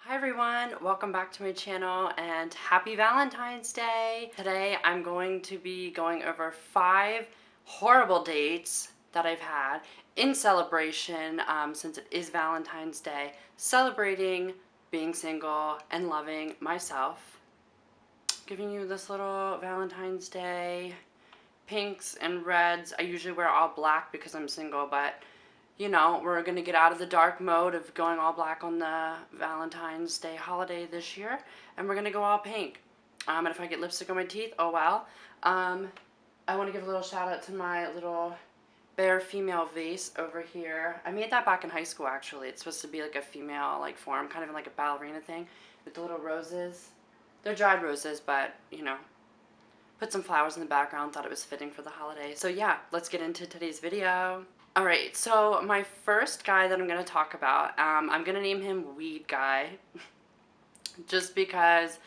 Hi everyone, welcome back to my channel and happy Valentine's Day. Today I'm going to be going over 5 horrible dates that I've had in celebration since it is Valentine's Day, celebrating being single and loving myself. Giving you this little Valentine's Day pinks and reds. I usually wear all black because I'm single, but you know, we're going to get out of the dark mode of going all black on the Valentine's Day holiday this year, and we're going to go all pink. And if I get lipstick on my teeth, oh well. I want to give a little shout out to my little bear female vase over here. I made that back in high school, actually. It's supposed to be like a female like form, kind of like a ballerina thing with the little roses. They're dried roses, but, you know, put some flowers in the background, thought it was fitting for the holiday. So yeah, let's get into today's video. Alright, so my first guy that I'm going to talk about, I'm going to name him Weed Guy, just because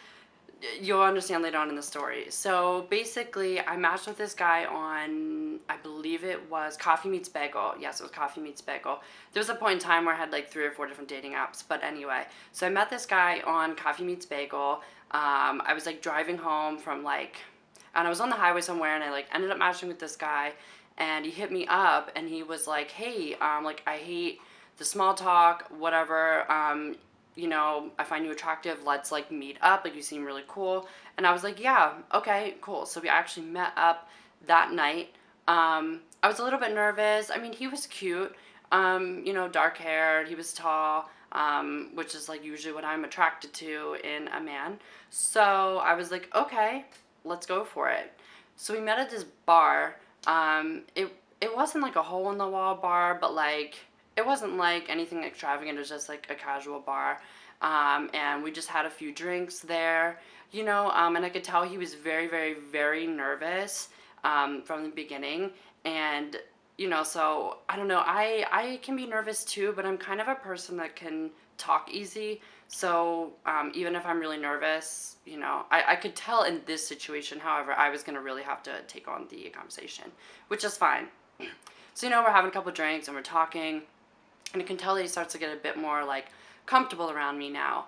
you'll understand later on in the story. So basically, I matched with this guy on, I believe it was Coffee Meets Bagel. Yes, it was Coffee Meets Bagel. There was a point in time where I had like 3 or 4 different dating apps, but anyway. So I met this guy on Coffee Meets Bagel. I was like driving home from like, and I was on the highway somewhere, and I like ended up matching with this guy. And he hit me up and he was like, hey, like I hate the small talk, whatever, you know, I find you attractive, let's like meet up, like you seem really cool. And I was like, yeah, okay, cool. So we actually met up that night. I was a little bit nervous. I mean, he was cute, you know, dark haired, he was tall, which is like usually what I'm attracted to in a man. So I was like, okay, let's go for it. So we met at this bar. It wasn't like a hole in the wall bar, but like it wasn't like anything extravagant. It was just like a casual bar, and we just had a few drinks there, you know. And I could tell he was very, very, very nervous from the beginning, and you know, so I don't know. I can be nervous too, but I'm kind of a person that can talk easy. So even if I'm really nervous, you know, I could tell in this situation, however, I was going to really have to take on the conversation, which is fine. So, you know, we're having a couple drinks and we're talking, and you can tell that he starts to get a bit more, like, comfortable around me now.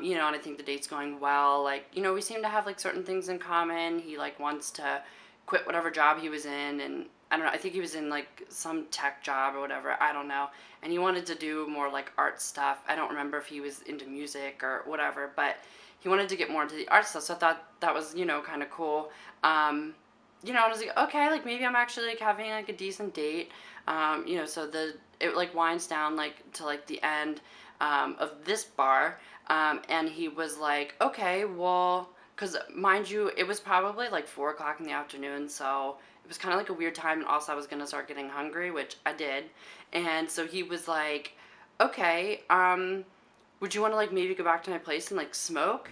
You know, and I think the date's going well. Like, you know, we seem to have, like, certain things in common. He, like, wants to quit whatever job he was in, and I don't know, I think he was in, like, some tech job or whatever, I don't know. And he wanted to do more, like, art stuff. I don't remember if he was into music or whatever, but he wanted to get more into the art stuff, so I thought that was, you know, kind of cool. You know, I was like, okay, like, maybe I'm actually, like, having, like, a decent date. You know, so it, like, winds down, like, to, like, the end, of this bar, and he was like, okay, well, because mind you, it was probably, like, 4 o'clock in the afternoon, so it was kind of like a weird time, and also I was going to start getting hungry, which I did, and so he was like, okay, would you want to, like, maybe go back to my place and, like, smoke?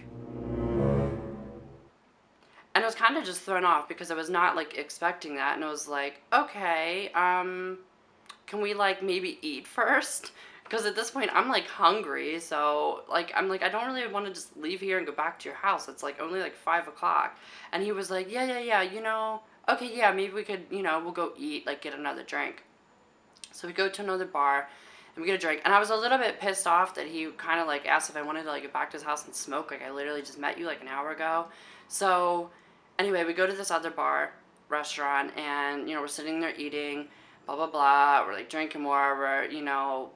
And I was kind of just thrown off because I was not, like, expecting that, and I was like, okay, can we, like, maybe eat first? Because at this point, I'm, like, hungry, so, like, I'm like, I don't really want to just leave here and go back to your house. It's, like, only, like, 5 o'clock. And he was like, yeah, yeah, yeah, you know, okay, yeah, maybe we could, you know, we'll go eat, like, get another drink. So we go to another bar, and we get a drink. And I was a little bit pissed off that he kind of, like, asked if I wanted to, like, get back to his house and smoke. Like, I literally just met you, like, an hour ago. So, anyway, we go to this other bar, restaurant, and, you know, we're sitting there eating, blah, blah, blah. We're, like, drinking more. We're, you know,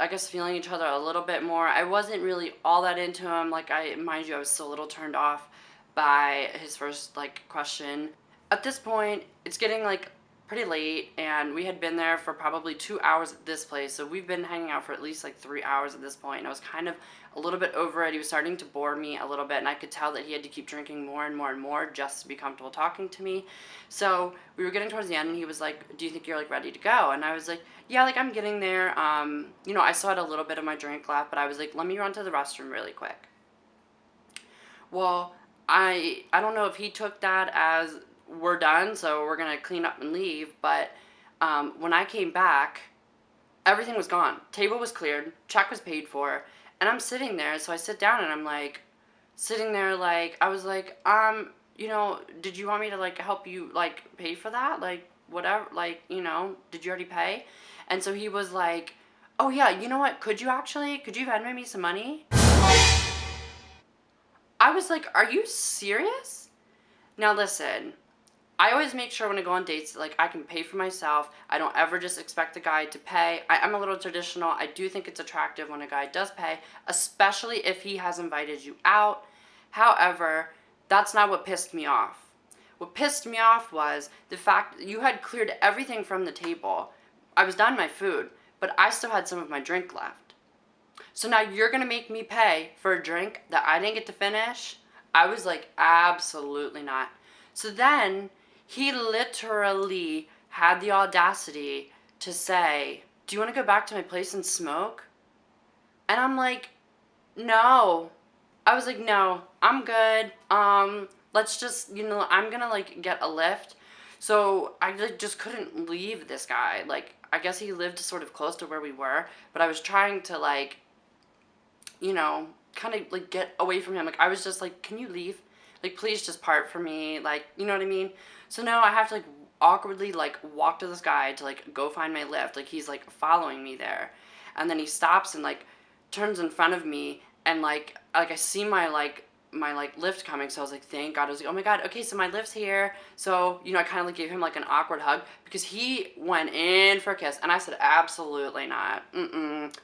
I guess feeling each other a little bit more. I wasn't really all that into him. Like, mind you, I was still a little turned off by his first, like, question. At this point, it's getting, like, pretty late, and we had been there for probably 2 hours at this place, so we've been hanging out for at least, like, 3 hours at this point, and I was kind of a little bit over it. He was starting to bore me a little bit, and I could tell that he had to keep drinking more and more and more just to be comfortable talking to me. So we were getting towards the end, and he was like, do you think you're, like, ready to go? And I was like, yeah, like, I'm getting there. You know, I still had a little bit of my drink left, but I was like, let me run to the restroom really quick. Well, I don't know if he took that as we're done, so we're gonna clean up and leave, but when I came back, everything was gone. Table was cleared, check was paid for, and I'm sitting there, so I sit down and I'm like, sitting there like, I was like, you know, did you want me to, like, help you, like, pay for that? Like, whatever, like, you know, did you already pay? And so he was like, oh yeah, you know what, could you Venmo me some money? I was like, are you serious? Now listen, I always make sure when I go on dates, like, I can pay for myself. I don't ever just expect the guy to pay. I'm a little traditional. I do think it's attractive when a guy does pay, especially if he has invited you out. However, that's not what pissed me off. What pissed me off was the fact that you had cleared everything from the table. I was done my food, but I still had some of my drink left. So now you're going to make me pay for a drink that I didn't get to finish? I was like, absolutely not. So then he literally had the audacity to say, do you want to go back to my place and smoke? And I'm like, no. I was like, no, I'm good. Let's just, I'm gonna like get a lift. So I like just couldn't leave this guy. Like, I guess he lived sort of close to where we were, but I was trying to like, kind of like get away from him. Like, I was just like, can you leave? Like, please just part for me. Like, you know what I mean? So now I have to like awkwardly like walk to this guy to like go find my lift. Like, he's like following me there. And then he stops and like turns in front of me, and like I see my lift coming, so I was like, thank God. I was like, oh my God, okay, so my lift's here. So, I kind of like gave him like an awkward hug because he went in for a kiss, and I said, absolutely not.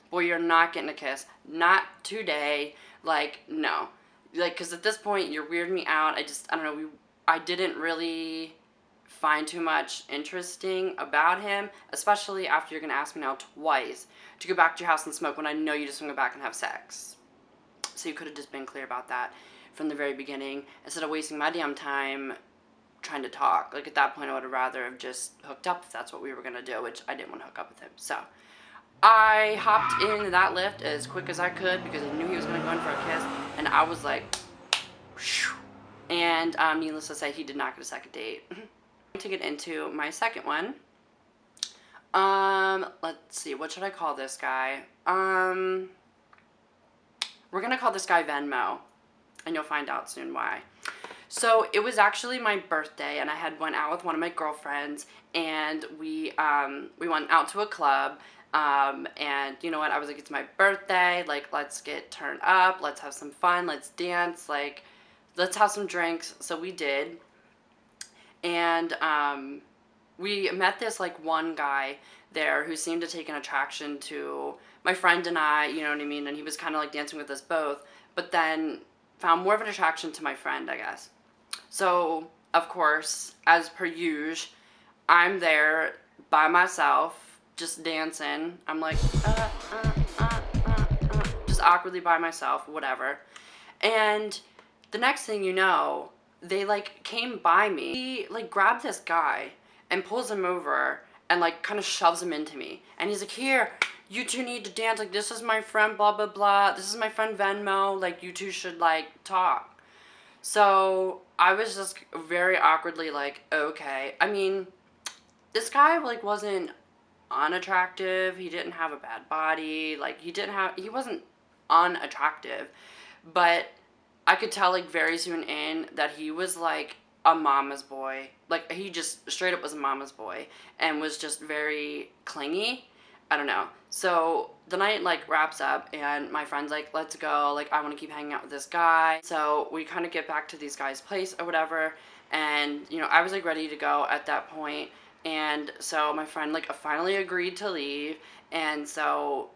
Boy, you're not getting a kiss. Not today. Like, no. Like, because at this point, you're weirding me out. I don't know, I didn't really find too much interesting about him, especially after you're going to ask me now twice to go back to your house and smoke when I know you just want to go back and have sex. So you could have just been clear about that from the very beginning instead of wasting my damn time trying to talk. Like, at that point, I would have rather have just hooked up if that's what we were going to do, which I didn't want to hook up with him. So I hopped in that lift as quick as I could because I knew he was going to go in for a kiss, and I was like, whew. And needless to say, he did not get a second date. To get into my second one, let's see, what should I call this guy? We're gonna call this guy Venmo, and you'll find out soon why. So it was actually my birthday, and I had went out with one of my girlfriends, and we went out to a club, and you know what, I was like, it's my birthday, like, let's get turned up, let's have some fun, let's dance, like, let's have some drinks. So we did. And we met this like one guy there who seemed to take an attraction to my friend and I, you know what I mean? And he was kind of like dancing with us both, but then found more of an attraction to my friend, I guess. So, of course, as per usual, I'm there by myself, just dancing. I'm like, just awkwardly by myself, whatever. And the next thing you know, they like came by me. He like grabbed this guy and pulls him over and like kind of shoves him into me. And he's like, here, you two need to dance. Like, this is my friend, blah, blah, blah. This is my friend Venmo. Like, you two should like talk. So I was just very awkwardly like, okay. I mean, this guy like wasn't unattractive. He didn't have a bad body. Like, he wasn't unattractive. But I could tell, like, very soon in that he was, like, a mama's boy. Like, he just straight up was a mama's boy and was just very clingy. I don't know. So the night, like, wraps up, and my friend's like, let's go. Like, I want to keep hanging out with this guy. So we kind of get back to these guys' place or whatever. And, I was, like, ready to go at that point. And so my friend, like, finally agreed to leave. And so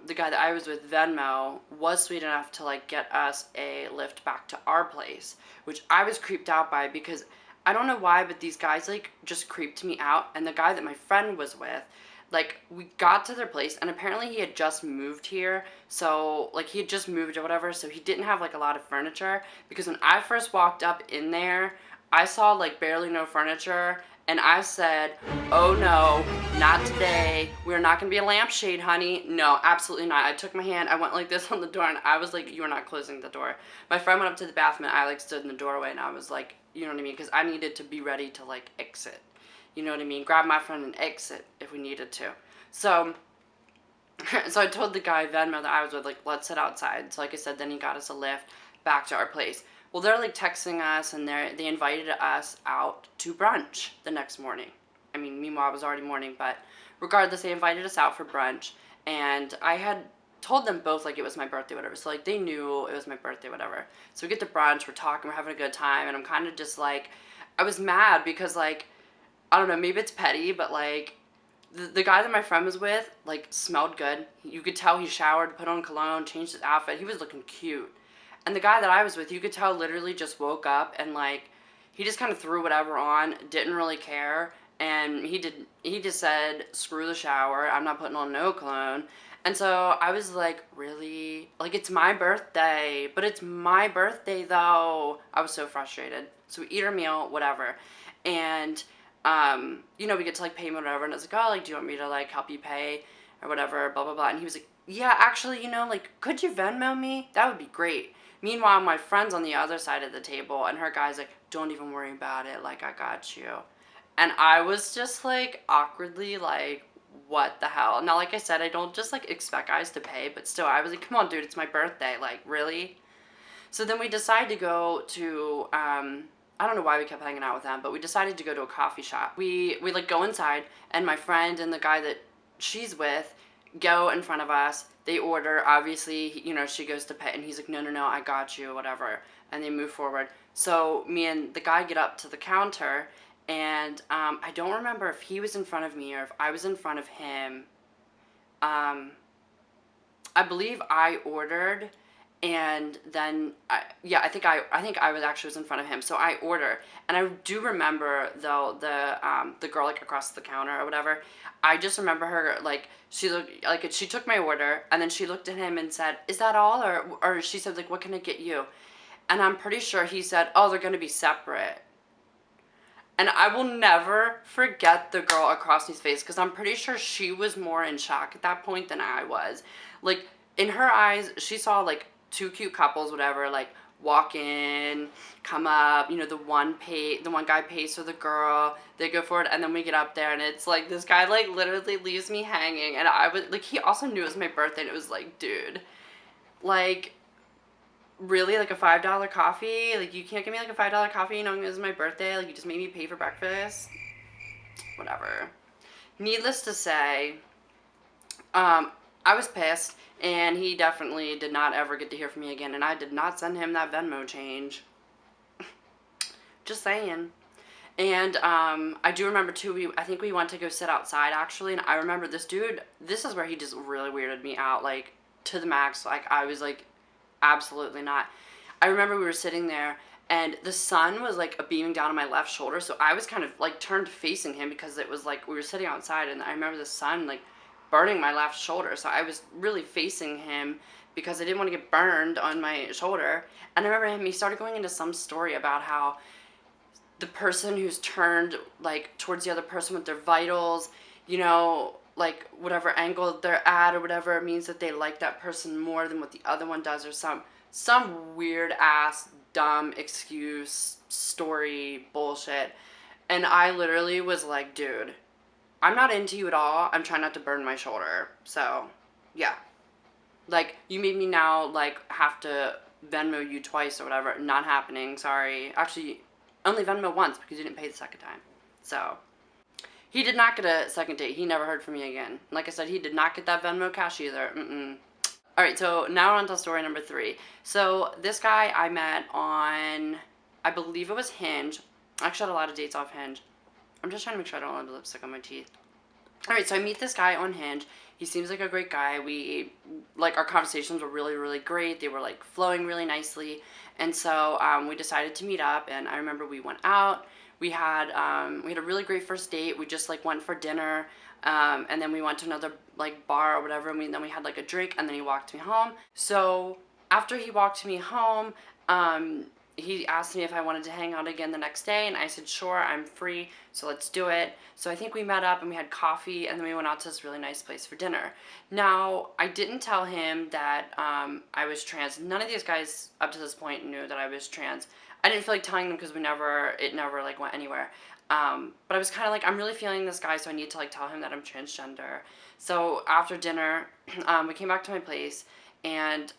the guy that I was with, Venmo, was sweet enough to like get us a lift back to our place, which I was creeped out by because I don't know why, but these guys like just creeped me out. And the guy that my friend was with, like, we got to their place, and apparently he had just moved here, so like he had just moved or whatever, so he didn't have like a lot of furniture, because when I first walked up in there, I saw like barely no furniture. And I said, oh no, not today. We're not going to be a lampshade, honey. No, absolutely not. I took my hand, I went like this on the door, and I was like, you are not closing the door. My friend went up to the bathroom, and I like stood in the doorway, and I was like, you know what I mean? Because I needed to be ready to like exit. You know what I mean? Grab my friend and exit if we needed to. So I told the guy, Venmo, that I was with, like, let's sit outside. So like I said, then he got us a lift back to our place. Well, they're like texting us, and they invited us out to brunch the next morning. I mean, meanwhile, it was already morning, but regardless, they invited us out for brunch. And I had told them both like it was my birthday, whatever. So like they knew it was my birthday, whatever. So we get to brunch, we're talking, we're having a good time, and I'm kind of just like, I was mad because like, I don't know, maybe it's petty, but like, the guy that my friend was with like smelled good. You could tell he showered, put on cologne, changed his outfit. He was looking cute. And the guy that I was with, you could tell literally just woke up and like he just kind of threw whatever on, didn't really care, and he just said, "Screw the shower. I'm not putting on no cologne." And so I was like, "Really? Like it's my birthday, but it's my birthday though." I was so frustrated. So we eat our meal, whatever. And you know, we get to like pay him or whatever, and I was like, "Oh, like do you want me to like help you pay or whatever, blah blah blah." And he was like, "Yeah, actually, you know, like could you Venmo me? That would be great." Meanwhile, my friend's on the other side of the table, and her guy's like, "Don't even worry about it. Like, I got you." And I was just like awkwardly like, "What the hell?" Now, like I said, I don't just like expect guys to pay, but still, I was like, "Come on, dude, it's my birthday. Like, really?" So then we decided to go to, I don't know why we kept hanging out with them, but we decided to go to a coffee shop. We like go inside, and my friend and the guy that she's with go in front of us. They order, obviously, you know, she goes to pay, and he's like, "No, no, no, I got you, whatever." And they move forward. So me and the guy get up to the counter, and I don't remember if he was in front of me or if I was in front of him. I believe I ordered, and then I think I was actually was in front of him. So I order, and I do remember though the girl like across the counter or whatever. I just remember her like she looked like she took my order, and then she looked at him and said, "Is that all?" Or she said like, "What can I get you?" And I'm pretty sure he said, "Oh, they're gonna be separate." And I will never forget the girl across his face because I'm pretty sure she was more in shock at that point than I was. Like, in her eyes, she saw like two cute couples, whatever, like walk in, come up, you know, the one guy pays for the girl, they go for it, and then we get up there and it's like this guy like literally leaves me hanging, and I was like, he also knew it was my birthday, and it was like, dude, like, really, like a $5 coffee? Like you can't give me like a $5 coffee knowing this is my birthday? Like you just made me pay for breakfast? Whatever. Needless to say, I was pissed, and he definitely did not ever get to hear from me again, and I did not send him that Venmo change. Just saying. And I do remember too, I think we went to go sit outside actually, and I remember this dude, this is where he just really weirded me out, like to the max. Like I was like, absolutely not. I remember we were sitting there, and the sun was like beaming down on my left shoulder, so I was kind of like turned facing him because it was like we were sitting outside, and I remember the sun like burning my left shoulder, so I was really facing him because I didn't want to get burned on my shoulder. And I remember him, he started going into some story about how the person who's turned like towards the other person with their vitals, you know, like whatever angle they're at or whatever, means that they like that person more than what the other one does, or some weird ass dumb excuse story bullshit. And I literally was like, dude, I'm not into you at all. I'm trying not to burn my shoulder. So yeah, like you made me now like have to Venmo you twice or whatever. Not happening. Sorry. Actually, only Venmo once because you didn't pay the second time. So he did not get a second date. He never heard from me again. Like I said, he did not get that Venmo cash either. Mm-mm. All right, so now we're on to story number 3. So this guy I met on, I believe it was Hinge. I actually had a lot of dates off Hinge. I'm just trying to make sure I don't have lipstick on my teeth. All right, so I meet this guy on Hinge. He seems like a great guy. We, like, our conversations were really, really great. They were, like, flowing really nicely. And so we decided to meet up, and I remember we went out. We had a really great first date. We just, like, went for dinner, and then we went to another, like, bar or whatever, and then we had, like, a drink, and then he walked me home. So after he walked me home, he asked me if I wanted to hang out again the next day, and I said, sure, I'm free, so let's do it. So I think we met up and we had coffee, and then we went out to this really nice place for dinner. Now, I didn't tell him that I was trans. None of these guys up to this point knew that I was trans. I didn't feel like telling them because it never like went anywhere. But I was kind of like, I'm really feeling this guy, so I need to like tell him that I'm transgender. So after dinner, we came back to my place. And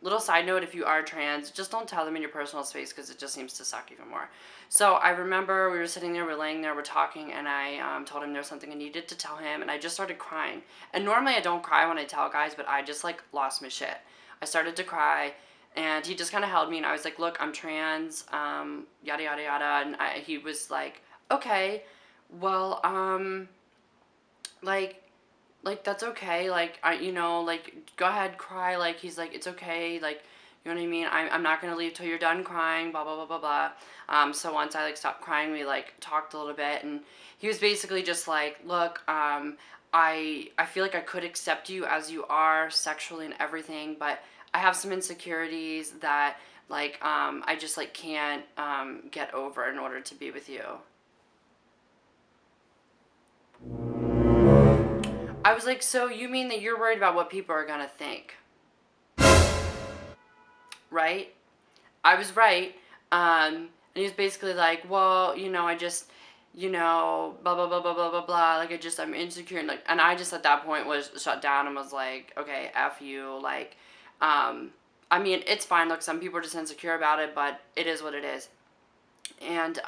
little side note, if you are trans, just don't tell them in your personal space because it just seems to suck even more. So I remember we were sitting there, we're laying there, we're talking, and I told him there was something I needed to tell him, and I just started crying. And normally I don't cry when I tell guys, but I just like lost my shit. I started to cry, and he just kind of held me, and I was like, look, I'm trans, yada yada yada, and he was like, okay, well, like that's okay, like like go ahead, cry, like he's like, it's okay, like, you know what I mean, I'm not gonna leave till you're done crying, blah blah blah blah blah. So once I like stopped crying, we like talked a little bit, and he was basically just like, look, I feel like I could accept you as you are sexually and everything, but I have some insecurities that like I just like can't get over in order to be with you. I was like, so you mean that you're worried about what people are gonna think, right? I was right. And he was basically like, well, I just, blah blah blah blah blah blah blah. Like I'm insecure, and like, and I just at that point was shut down and was like, okay, f you. Like, I mean, it's fine. Look, some people are just insecure about it, but it is what it is. And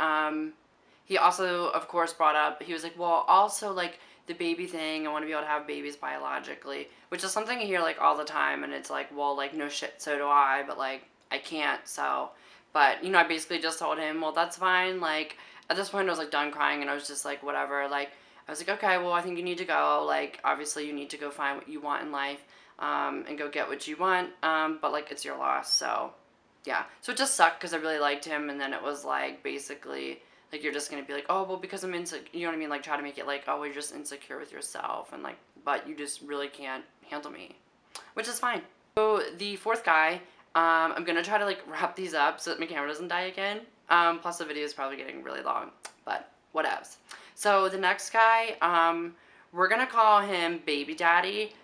he also, of course, brought up, he was like, well, also, like, the baby thing, I want to be able to have babies biologically, which is something I hear, like, all the time, and it's like, well, like, no shit, so do I, but, like, I can't, so, but, I basically just told him, well, that's fine, like, at this point, I was, like, done crying, and I was just, like, whatever, like, I was like, okay, well, I think you need to go, like, obviously, you need to go find what you want in life, and go get what you want, but, like, it's your loss, so, yeah, so it just sucked, because I really liked him, and then it was, like, basically, like, you're just gonna be like, oh, well, because I'm insecure, you know what I mean? Like, try to make it like, oh, you're just insecure with yourself, and like, but you just really can't handle me, which is fine. So the fourth guy, I'm gonna try to like wrap these up so that my camera doesn't die again. Plus the video is probably getting really long, but whatevs. So the next guy, we're gonna call him Baby Daddy.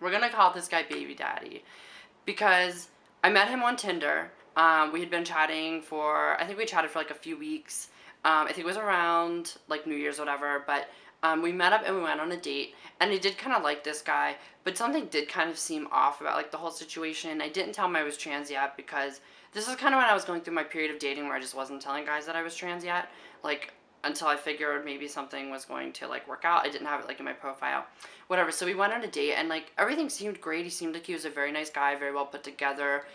We're gonna call this guy Baby Daddy because I met him on Tinder. We had been chatting for, I think we chatted for like a few weeks. I think it was around like New Year's or whatever, but we met up and we went on a date, and I did kind of like this guy, but something did kind of seem off about like the whole situation. I didn't tell him I was trans yet because this is kind of when I was going through my period of dating where I just wasn't telling guys that I was trans yet, like until I figured maybe something was going to like work out. I didn't have it like in my profile, whatever. So we went on a date, and like everything seemed great. He seemed like he was a very nice guy, very well put together.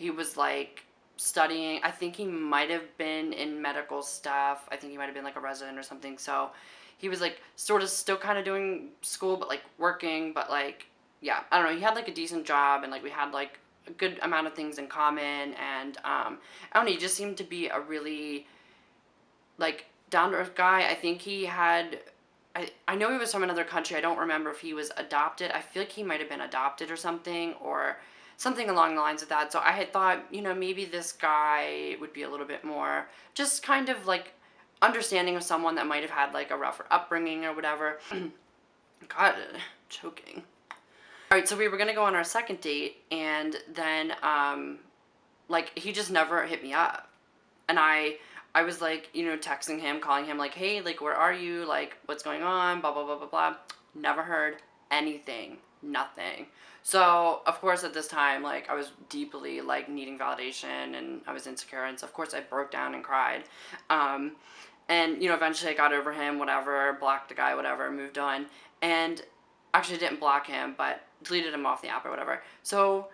He was like studying. I think he might have been in medical stuff. I think he might have been like a resident or something. So he was like sort of still kind of doing school, but like working, but like, yeah, I don't know. He had like a decent job, and like we had like a good amount of things in common. And I don't know, he just seemed to be a really like down to earth guy. I think he had, I know he was from another country. I don't remember if he was adopted. I feel like he might have been adopted or something, or something along the lines of that. So I had thought, maybe this guy would be a little bit more just kind of like understanding of someone that might have had like a rougher upbringing or whatever. God, choking. All right, so we were gonna go on our second date, and then like he just never hit me up, and I was like, texting him, calling him like, hey, like, where are you? Like, what's going on? Blah, blah, blah, blah, blah. Never heard anything. Nothing. So, of course, at this time, like, I was deeply, like, needing validation, and I was insecure, and so, of course, I broke down and cried. And, eventually I got over him, whatever, blocked the guy, whatever, moved on. And actually didn't block him, but deleted him off the app or whatever. So,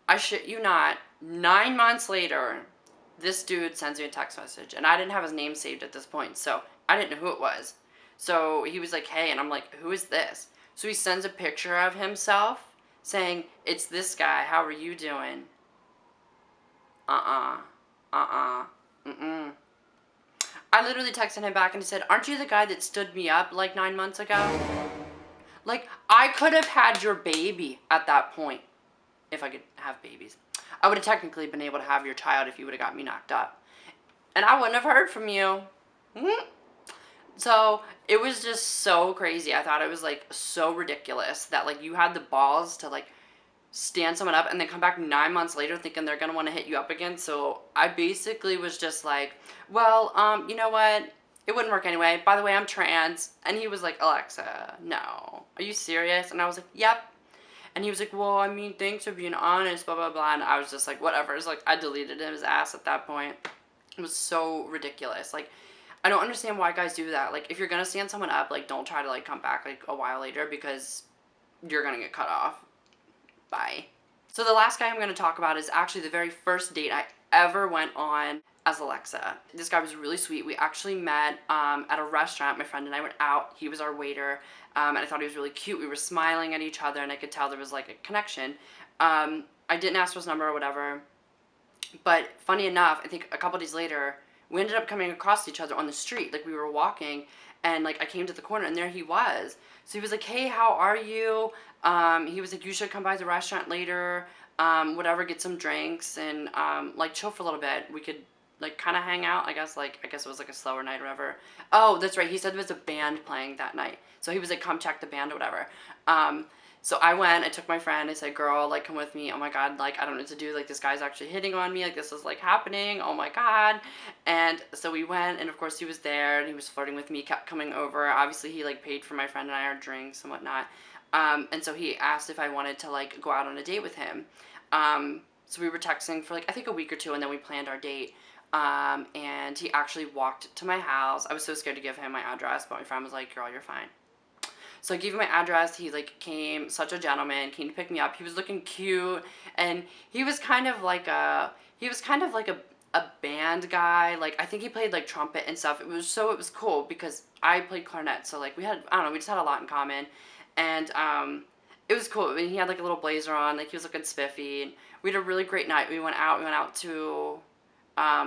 I shit you not, 9 months later, this dude sends me a text message, and I didn't have his name saved at this point, so I didn't know who it was. So he was like, hey, and I'm like, who is this? So he sends a picture of himself saying, it's this guy, how are you doing? Mm-mm. I literally texted him back and he said, aren't you the guy that stood me up like 9 months ago? Like, I could have had your baby at that point, if I could have babies. I would have technically been able to have your child if you would have got me knocked up. And I wouldn't have heard from you. So it was just so crazy. I thought it was like so ridiculous that like you had the balls to like stand someone up and then come back 9 months later thinking they're gonna want to hit you up again. So I basically was just like, well, you know what? It wouldn't work anyway. By the way, I'm trans. And he was like, Alexa, no. Are you serious? And I was like, yep. And he was like, well, I mean, thanks for being honest, blah, blah, blah. And I was just like, whatever. It's like, I deleted his ass at that point. It was so ridiculous. Like, I don't understand why guys do that. Like, if you're gonna stand someone up, like, don't try to, like, come back, like, a while later because you're gonna get cut off. Bye. So the last guy I'm gonna talk about is actually the very first date I ever went on as Alexa. This guy was really sweet. We actually met at a restaurant. My friend and I went out. He was our waiter, and I thought he was really cute. We were smiling at each other, and I could tell there was like a connection. I didn't ask for his number or whatever, but funny enough, I think a couple days later, we ended up coming across each other on the street. Like we were walking, and like I came to the corner, and there he was. So he was like, "Hey, how are you?" He was like, "You should come by the restaurant later. Whatever, get some drinks and like chill for a little bit. We could like kind of hang out. I guess it was like a slower night or whatever." Oh, that's right. He said there was a band playing that night, so he was like, "Come check the band or whatever." So I went, I took my friend, I said, girl, like, come with me. Oh my God, like, I don't know what to do. Like, this guy's actually hitting on me. Like, this is, like, happening. Oh my God. And so we went, and of course he was there, and he was flirting with me, kept coming over. Obviously, he, like, paid for my friend and I our drinks and whatnot. And so he asked if I wanted to, like, go out on a date with him. So we were texting for, like, I think a week or two, and then we planned our date. And he actually walked to my house. I was so scared to give him my address, but my friend was like, girl, you're fine. So I gave him my address. He like came, such a gentleman, came to pick me up. He was looking cute, and he was kind of like a a band guy. Like I think he played like trumpet and stuff. It was cool because I played clarinet. So like we just had a lot in common, and it was cool. I mean, he had like a little blazer on. Like he was looking spiffy, and we had a really great night. We went out to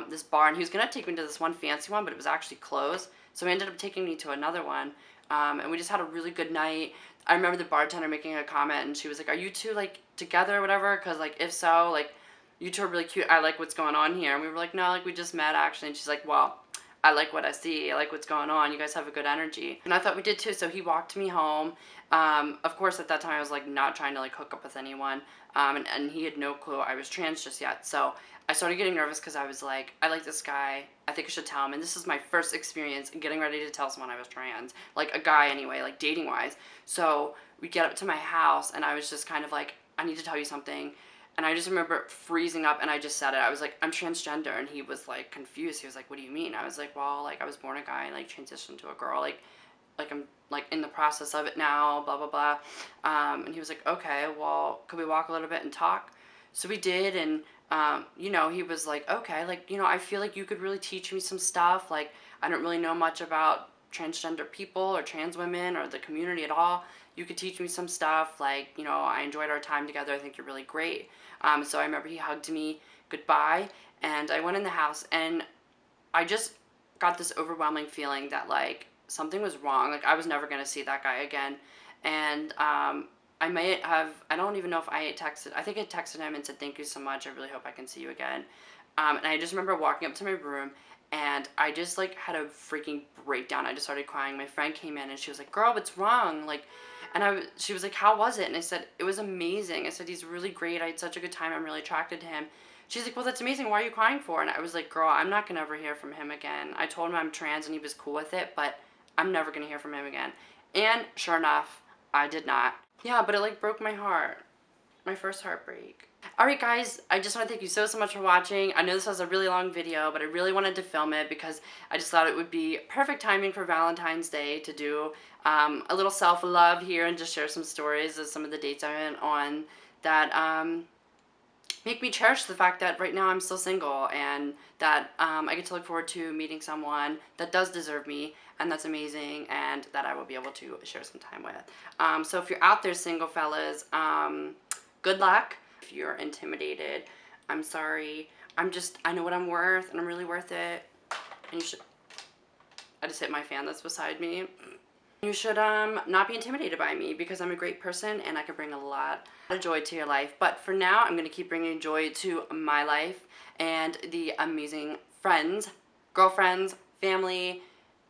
this bar, and he was gonna take me to this one fancy one, but it was actually closed. So he ended up taking me to another one. And we just had a really good night. I remember the bartender making a comment, and she was like, are you two, like, together or whatever? Because, like, if so, like, you two are really cute. I like what's going on here. And we were like, no, like, we just met, actually. And she's like, well, I like what I see. I like what's going on. You guys have a good energy. And I thought we did, too. So he walked me home. Of course, at that time, I was, like, not trying to, like, hook up with anyone. And he had no clue I was trans just yet. So I started getting nervous because I was like, I like this guy. I think I should tell him. And this is my first experience getting ready to tell someone I was trans. Like, a guy anyway, like, dating-wise. So we get up to my house, and I was just kind of like, I need to tell you something. And I just remember freezing up, and I just said it. I was like, I'm transgender. And he was, like, confused. He was like, what do you mean? I was like, well, like, I was born a guy and, like, transitioned to a girl. Like I'm like in the process of it now, blah blah blah. And he was like, okay, well, could we walk a little bit and talk? So we did, and you know, he was like, okay, like, you know, I feel like you could really teach me some stuff. Like, I don't really know much about transgender people or trans women or the community at all. You could teach me some stuff. Like, you know, I enjoyed our time together. I think you're really great. So I remember he hugged me goodbye, and I went in the house, and I just got this overwhelming feeling that like something was wrong. Like I was never gonna see that guy again, and I may have. I don't even know if I texted. I think I texted him and said thank you so much. I really hope I can see you again. And I just remember walking up to my room, and I just like had a freaking breakdown. I just started crying. My friend came in and she was like, "Girl, what's wrong?" Like, and she was like, "How was it?" And I said, "It was amazing." I said, "He's really great. I had such a good time. I'm really attracted to him." She's like, well, that's amazing. Why are you crying for? And I was like, girl, I'm not going to ever hear from him again. I told him I'm trans and he was cool with it, but I'm never going to hear from him again. And sure enough, I did not. Yeah, but it like broke my heart. My first heartbreak. Alright guys, I just want to thank you so much for watching. I know this was a really long video, but I really wanted to film it because I just thought it would be perfect timing for Valentine's Day to do a little self-love here and just share some stories of some of the dates I went on that make me cherish the fact that right now I'm still single, and that I get to look forward to meeting someone that does deserve me, and that's amazing, and that I will be able to share some time with. So if you're out there, single fellas, good luck. If you're intimidated, I'm sorry. I know what I'm worth, and I'm really worth it. And you should, I just hit my fan that's beside me. You should not be intimidated by me because I'm a great person and I can bring a lot of joy to your life. But for now, I'm going to keep bringing joy to my life and the amazing friends, girlfriends, family,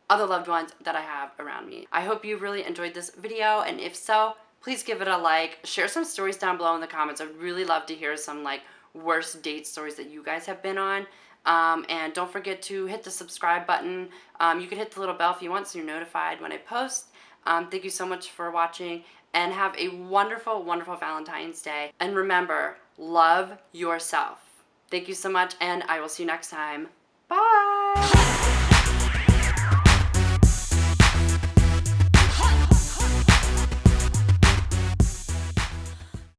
other loved ones that I have around me. I hope you really enjoyed this video, and if so, please give it a like. Share some stories down below in the comments. I'd really love to hear some like worst date stories that you guys have been on. And don't forget to hit the subscribe button. You can hit the little bell if you want so you're notified when I post. Thank you so much for watching, and have a wonderful, wonderful Valentine's Day. And remember, love yourself. Thank you so much, and I will see you next time. Bye!